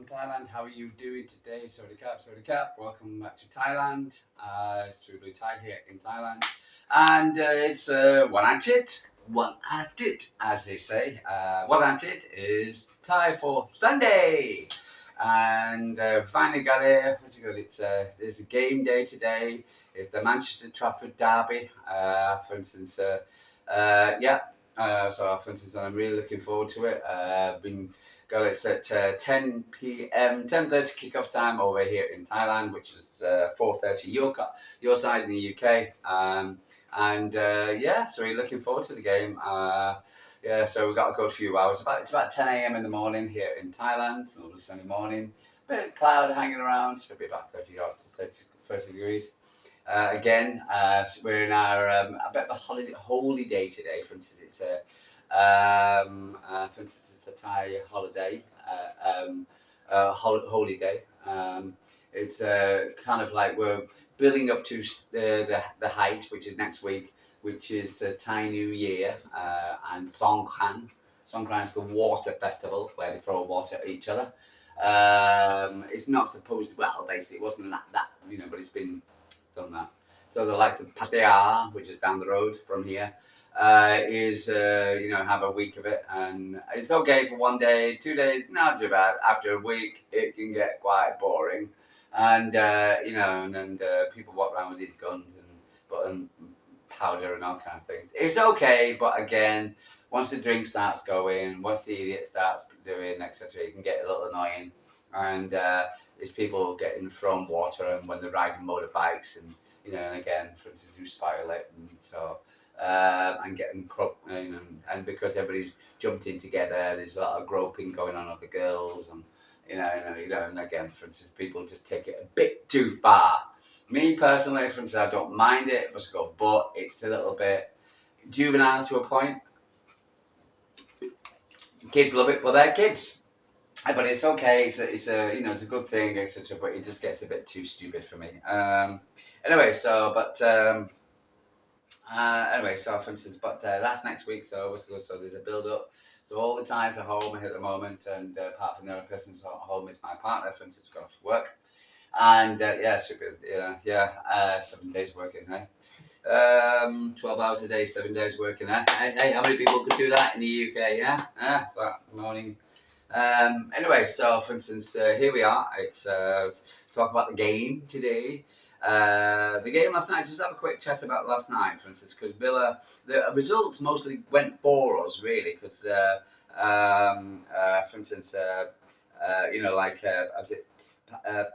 from Thailand. How are you doing today? Sorry cap. Welcome back to Thailand. It's True Blue Thai here in Thailand. And it's one at it. One at it, as they say. One at it is Thai for Sunday. And finally got here. What's it called? It's a game day today. It's the Manchester Trafford Derby. For instance, yeah. So for instance, I'm really looking forward to it. It's at 10 p.m. 10:30 kickoff time over here in Thailand, which is 4:30 your side in the UK. So we're looking forward to the game. So we've got a good few hours. It's about 10 a.m. in the morning here in Thailand. It's a lovely sunny morning. Bit of cloud hanging around. It's going to be about 30 degrees. We're in our a bit of a holy day today. For instance, it's a Thai holiday, holy day. It's kind of like we're building up to the height, which is next week, which is the Thai New Year and Songkran. Songkran is the water festival where they throw water at each other. It's not supposed to, well, basically, it wasn't that, but it's been done that. So the likes of Pattaya, which is down the road from here, have a week of it, and it's okay for 1 day, 2 days, not too bad. After a week, it can get quite boring, and people walk around with these guns and powder and all kind of things. It's okay, but again, once the drink starts going, once the idiot starts doing, etc., it can get a little annoying, and there's people getting thrown water, and when they're riding motorbikes, and again, for instance, you spiral it, and so. And getting and because everybody's jumped in together, there's a lot of groping going on of the girls, and and again, for instance, people just take it a bit too far. Me personally, for instance, I don't mind it, but it's a little bit juvenile to a point. Kids love it, but they're kids. But it's okay. It's a good thing, etc. But it just gets a bit too stupid for me. For instance, that's next week, so there's a build up. So all the Thais are home at the moment, and apart from the only person who's at home is my partner, for instance, gone off to work. And 7 days working, hey? 12 hours a day, 7 days working, hey, how many people could do that in the UK, yeah? So, morning. For instance, here we are. Let's talk about the game today. The game last night, just have a quick chat about last night, for instance, because Villa, the results mostly went for us, really, because, for instance, was it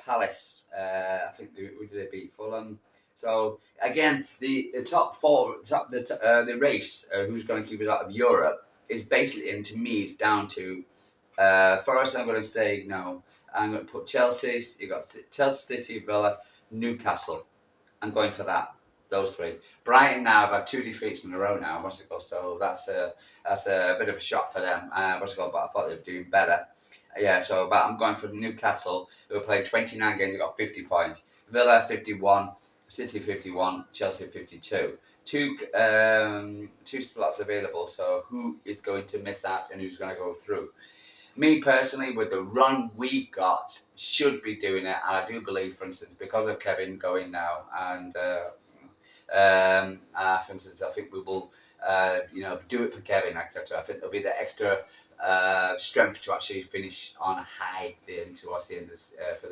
Palace, I think, who did they beat? Fulham. So, again, the top four, the race, who's going to keep it out of Europe, is basically, and to me, it's down to Forest. I'm going to say no. I'm going to put Chelsea. You got Chelsea, City, Villa, Newcastle. I'm going for that. Those three. Brighton now have had 2 defeats in a row now. So that's a bit of a shock for them. But I thought they were doing better. But I'm going for Newcastle, who have played 29 games, got 50 points. Villa 51, City 51, Chelsea 52. Two slots available. So who is going to miss out and who's going to go through? Me personally, with the run we've got, should be doing it, and I do believe, for instance, because of Kevin going now, and for instance, I think we will, do it for Kevin, etc. I think there'll be the extra strength to actually finish on a high towards the end of this, for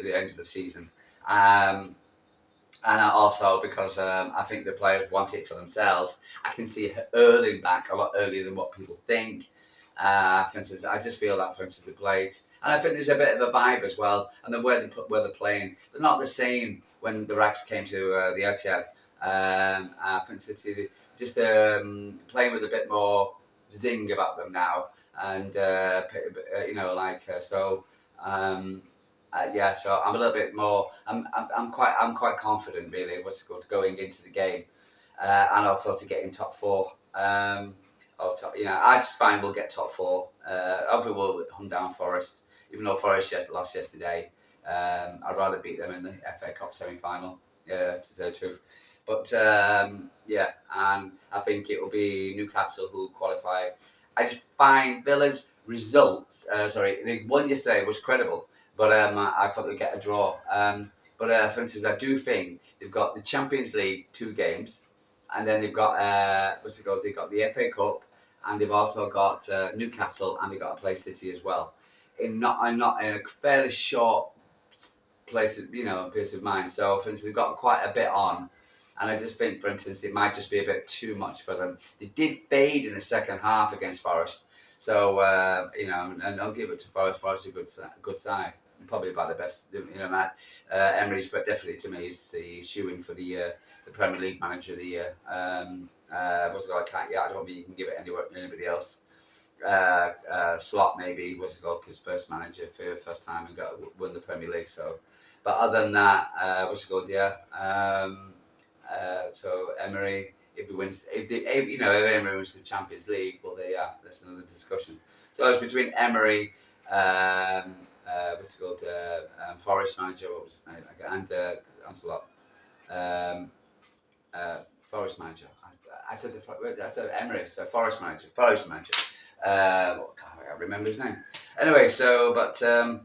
the end of the season. And also because I think the players want it for themselves. I can see it earning back a lot earlier than what people think. For instance, I just feel that, for instance, the place, and I think there's a bit of a vibe as well, and the where they're playing, they're not the same when the Racks came to the Etihad. For instance, just playing with a bit more zing about them now, and so. So I'm a little bit more. I'm quite confident, really. Going into the game, and also to get in top four. I just find we'll get top four. Hopefully we'll hunt down Forest, even though Forest lost yesterday. I'd rather beat them in the FA Cup semi-final, to tell the truth. But and I think it will be Newcastle who qualify I just find Villa's results. Sorry, the one yesterday was credible, but I thought they'd get a draw. But for instance, I do think they've got the Champions League 2 games, and then they've got what's it called? They've got the FA Cup, and they've also got Newcastle, and they've got to play City as well. Not in a fairly short place, peace of mind. So, for instance, they've got quite a bit on. And I just think, for instance, it might just be a bit too much for them. They did fade in the second half against Forest. So, and I'll give it to Forest. Forest is a good side. Probably about the best, Matt. Emery's, but definitely to me, is the shoe-in for the Premier League Manager of the Year. What's it called? I don't think you can give it anybody else. Slot maybe was his first manager for the first time and won the Premier League. So, but other than that, what's it called? Yeah. So Emery, if he wins, if Emery wins the Champions League, well, that's another discussion. So it's between Emery, what's it called? Forest manager, what was his name? And Ancelot. Forest manager. I said Emery, so Forest manager. I can't remember his name. Anyway, so and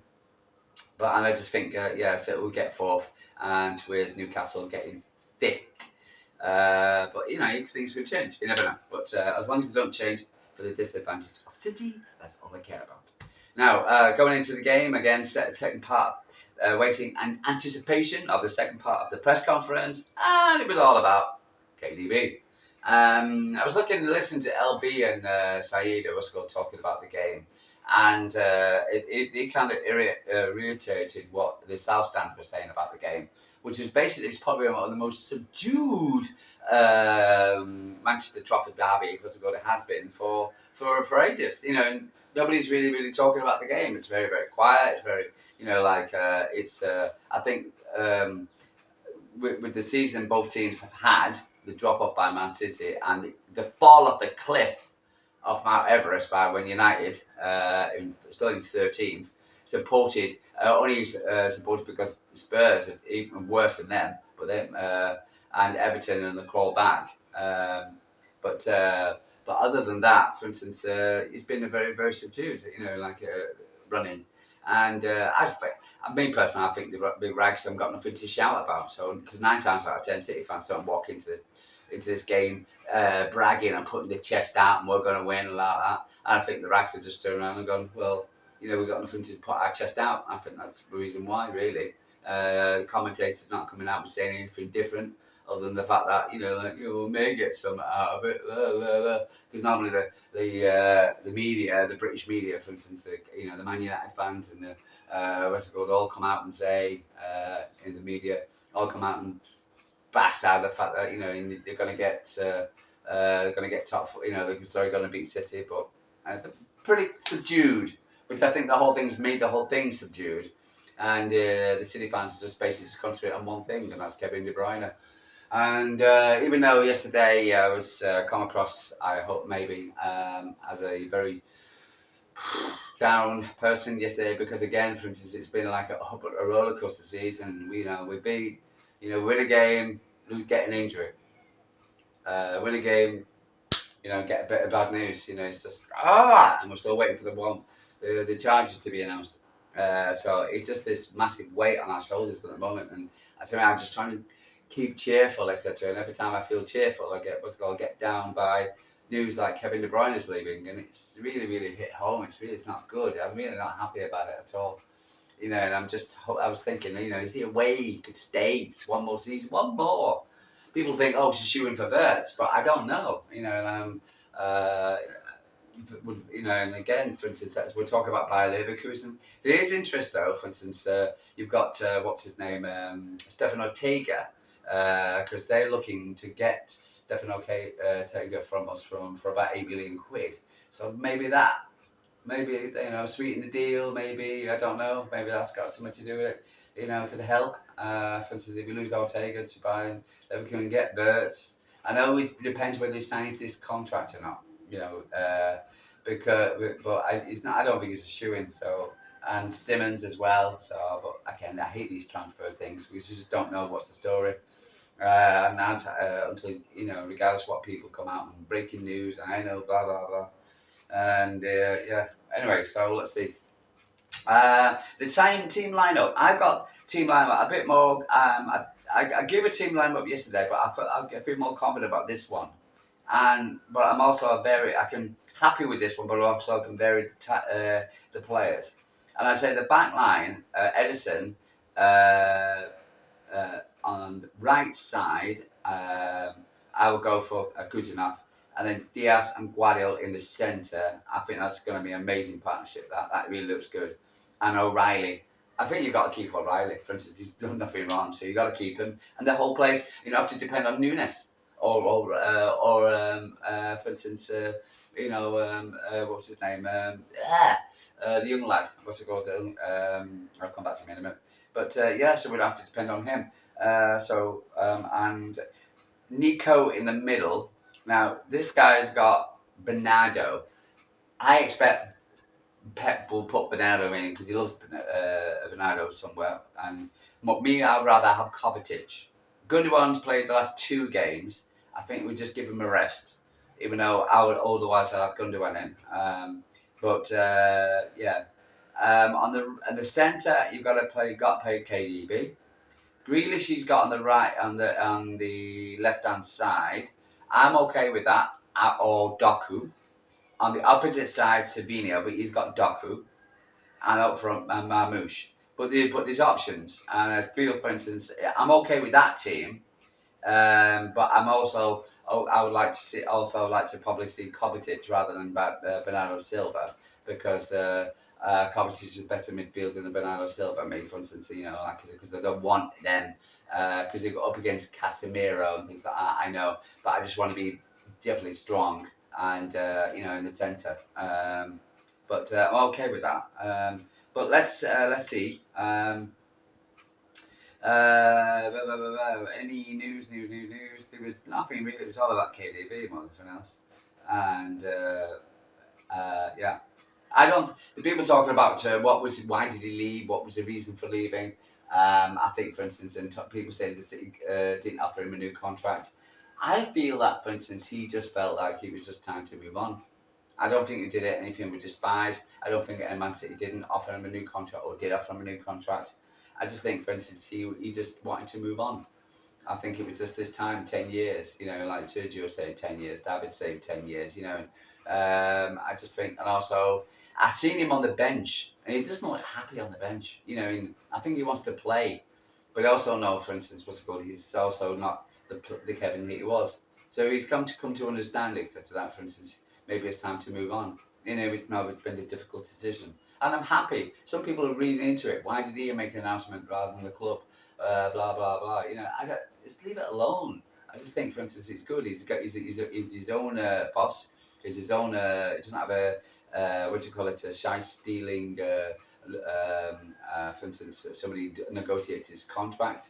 I just think so we'll get fourth, and with Newcastle getting fifth. But things could change. You never know. But as long as they don't change for the disadvantage of City, that's all I care about. Now, going into the game again, second part, waiting and anticipation of the second part of the press conference, and it was all about KDB. I was listening to LB and Saeed talking about the game, and it kind of irritated what the South Stand were saying about the game, which is basically it's probably one of the most subdued Manchester Trafford derby it has been for ages. And nobody's really talking about the game. It's very, very quiet. It's very, I think with the season both teams have had, the drop off by Man City and the fall off the cliff of Mount Everest by when United, still in 13th, supported because Spurs are even worse than them, but them and Everton and the crawl back. But other than that, for instance, it's been a very, very subdued, running. And me personally, I think the big rags haven't got nothing to shout about. So, because 9 times out of 10, City fans don't walk into this game bragging and putting their chest out and we're going to win and like that. And I think the rags have just turned around and gone, well, we've got nothing to put our chest out. I think that's the reason why, really. The commentators not coming out and saying anything different, other than the fact that we may get something out of it. Because normally the media, the British media, for instance, the Man United fans and the all come out and say in the media, all come out and bash out the fact that they're going to get top. They're going to beat City, but they're pretty subdued. Which I think the whole thing's made the whole thing subdued, and the City fans just basically just concentrate on one thing, and that's Kevin De Bruyne. And even though yesterday I was come across, I hope maybe as a very down person yesterday, because again, for instance, it's been like a roller coaster season. We win a game, we get an injury. Win a game, get a bit of bad news. It's just and we're still waiting for the charges to be announced. So it's just this massive weight on our shoulders at the moment, and I think I'm just trying to keep cheerful, etc. And every time I feel cheerful, I get down by news like Kevin De Bruyne is leaving, and it's really, really hit home. It's not good. I'm really not happy about it at all. And I was thinking, is there a way he could stay just one more season, one more? People think, she's shooting for Verts, but I don't know. And again, for instance, we're talking about Bayer Leverkusen. There is interest, though. For instance, you've got what's his name, Stefan Ortega, because they're looking to get Stefan Ortega from us for about £8 million. So maybe sweeten the deal. Maybe I don't know. Maybe that's got something to do with it. Could help. For instance, if we lose Ortega to buy Leverkusen and get Verts, I know it depends whether he signs this contract or not. I don't think it's a shoe-in. So, and Simmons as well. So, but again, I hate these transfer things. We just don't know what's the story. Until regardless what people come out and breaking news, and I know blah blah blah. And yeah. Anyway, so let's see. The team lineup. I've got team lineup a bit more. I gave a team lineup yesterday, but I feel more confident about this one. But I'm also I can happy with this one, but also I can vary the players. And I say the back line, Edison, uh, on the right side, I will go for a good enough. And then Diaz and Guardiola in the centre. I think that's going to be an amazing partnership. That really looks good. And O'Reilly. I think you've got to keep O'Reilly. For instance, he's done nothing wrong, so you've got to keep him. And the whole place, you don't have to depend on Nunes. For instance, what's his name? The young lad. What's it called? I'll come back to him in a minute. But yeah, so we don't have to depend on him. And Nico in the middle. Now, this guy's got Bernardo. I expect Pep will put Bernardo in because he loves Bernardo somewhere. And I'd rather have Kovacic. Gundogan's played the last 2 games. I think we just give him a rest. Even though I would otherwise I'd have Gundogan in. Yeah. On the centre, you've got to play KDB. Grealish he's got on the right on the left hand side. I'm okay with that. Or Doku. On the opposite side, Savino, but he's got Doku. And up front, Marmoush. But there's options. And I feel, for instance, I'm okay with that team. But I'm also I would like to probably see Kovacic rather than Bernardo Silva because Kovacic is a better midfielder than Bernardo Silva. Me, for instance, because I don't want them because they go up against Casemiro and things like that. I know, but I just want to be definitely strong and in the centre. I'm okay with that. But let's see. Any news? There was nothing really. It was all about KDB more than anything else. And yeah, I don't. The people talking about why did he leave? What was the reason for leaving? I think, for instance, and people saying the City didn't offer him a new contract. I feel that, for instance, he just felt like it was just time to move on. I don't think he did anything with despise. I don't think Man City didn't offer him a new contract or did offer him a new contract. I just think, for instance, he just wanted to move on. I think it was just this time, 10 years, like Sergio said, 10 years, David said 10 years, I just think, and also, I've seen him on the bench, and he doesn't look happy on the bench, and I think he wants to play, but I also know, for instance, what's it called, he's also not the Kevin he was. So he's come to understanding such that, for instance, maybe it's time to move on. It's been a difficult decision. And I'm happy. Some people are reading into it. Why did he make an announcement rather than the club? Blah blah blah. Just leave it alone. I just think, for instance, it's good. He's his own boss. He's his own. He doesn't have a shy stealing. For instance, somebody negotiates his contract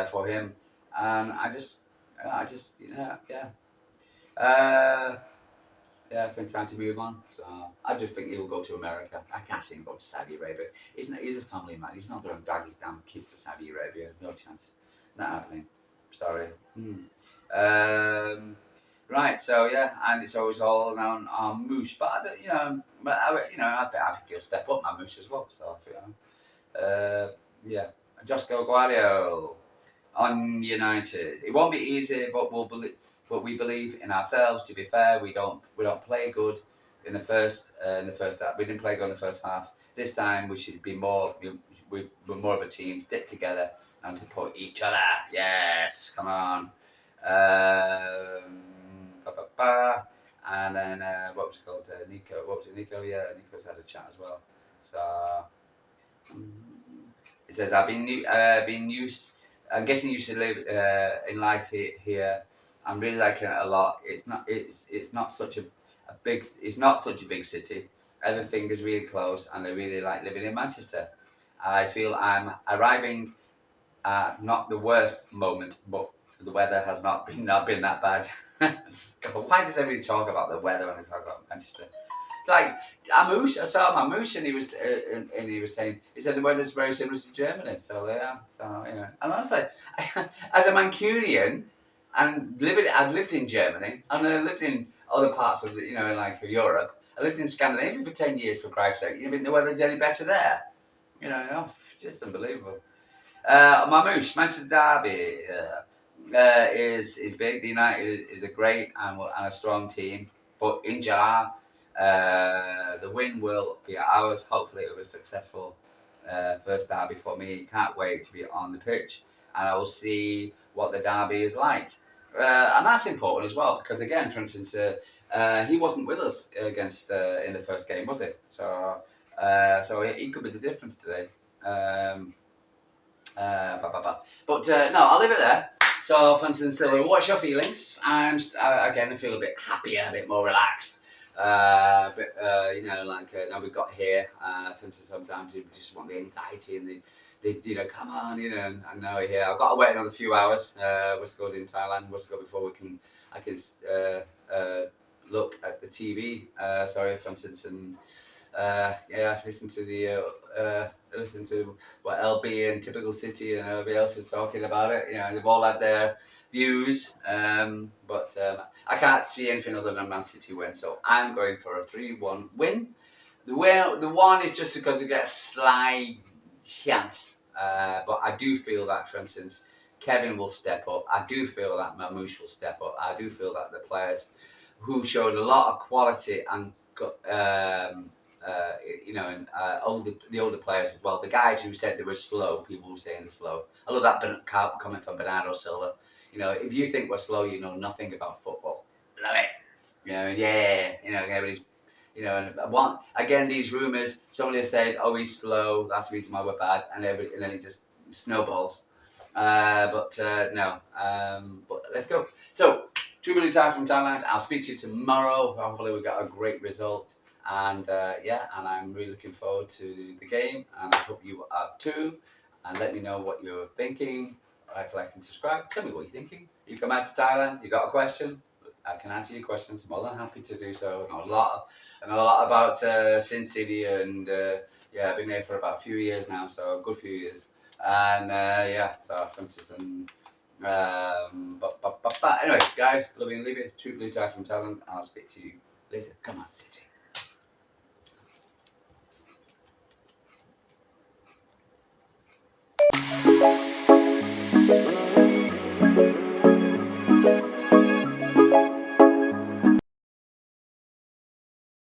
for him, and I just yeah. Yeah, I think time to move on. So I just think he'll go to America. I can't see him go to Saudi Arabia. He's a family man. He's not going to drag his damn kids to Saudi Arabia. No chance. Not happening. Sorry. Right. So yeah, and it's always all around Moosh. But I don't, I think he'll step up Moosh as well. So I think, yeah. Josco Guardiola on United. It won't be easy, but we believe in ourselves. To be fair, we don't play good in the first half. We didn't play good in the first half. This time we should be more. We're more of a team. Stick together and support each other. Yes, come on. And then what was it called? Nico. What was it? Nico. Yeah, Nico's had a chat as well. So. It says I've been used. I'm guessing you should live in life here. I'm really liking it a lot. It's not such a big. It's not such a big city. Everything is really close, and I really like living in Manchester. I feel I'm arriving at not the worst moment, but the weather has not been that bad. Why does everybody talk about the weather when they talk about Manchester? It's like I saw Amouche, and he was saying the weather's very similar to Germany. So yeah, and honestly, as a Mancunian, and I've lived in Germany, and I lived in other parts of Europe. I lived in Scandinavia for 10 years, for Christ's sake. You didn't know whether there's any better there. Just unbelievable. My moose, Manchester Derby is big. The United is a great and a strong team, but in Jar, the win will be ours. Hopefully, it was successful first derby for me. Can't wait to be on the pitch, and I will see what the derby is like. And that's important as well because, again, for instance, he wasn't with us against in the first game, was he? So he could be the difference today. But no, I'll leave it there. So, for instance, what's your feelings? Again, I feel a bit happier, a bit more relaxed. Now we've got here. For instance, sometimes you just want the anxiety and the come on, and now we're here. I've got to wait another few hours. What's good in Thailand? What's good before I can look at the TV. Sorry, for instance, and listen to what LB and Typical City and everybody else is talking about it. They've all had their views, but I can't see anything other than Man City win. So I'm going for a 3-1 win. The one is just going to get a slight chance, but I do feel that, for instance, Kevin will step up. I do feel that Mamouche will step up. I do feel that the players who showed a lot of quality and the older players as well. The guys who said they were slow, people were saying they're slow. I love that comment from Bernardo Silva. If you think we're slow, you know nothing about football. Love it. Everybody's. Again, these rumours. Somebody said, "Oh, he's slow. That's the reason why we're bad," and then it just snowballs. No. But let's go. So, 2 million times from Thailand. I'll speak to you tomorrow. Hopefully, we got a great result. And I'm really looking forward to the game, and I hope you are too. And let me know what you're thinking. Like and subscribe. Tell me what you're thinking. You come out to Thailand, you got a question, I can answer your questions. More than happy to do so. I know a lot about Sin City, and I've been there for about a few years now, so a good few years. And so for instance, anyway, guys, love you and leave it. True blue tie from Thailand. I'll speak to you later. Come on, City.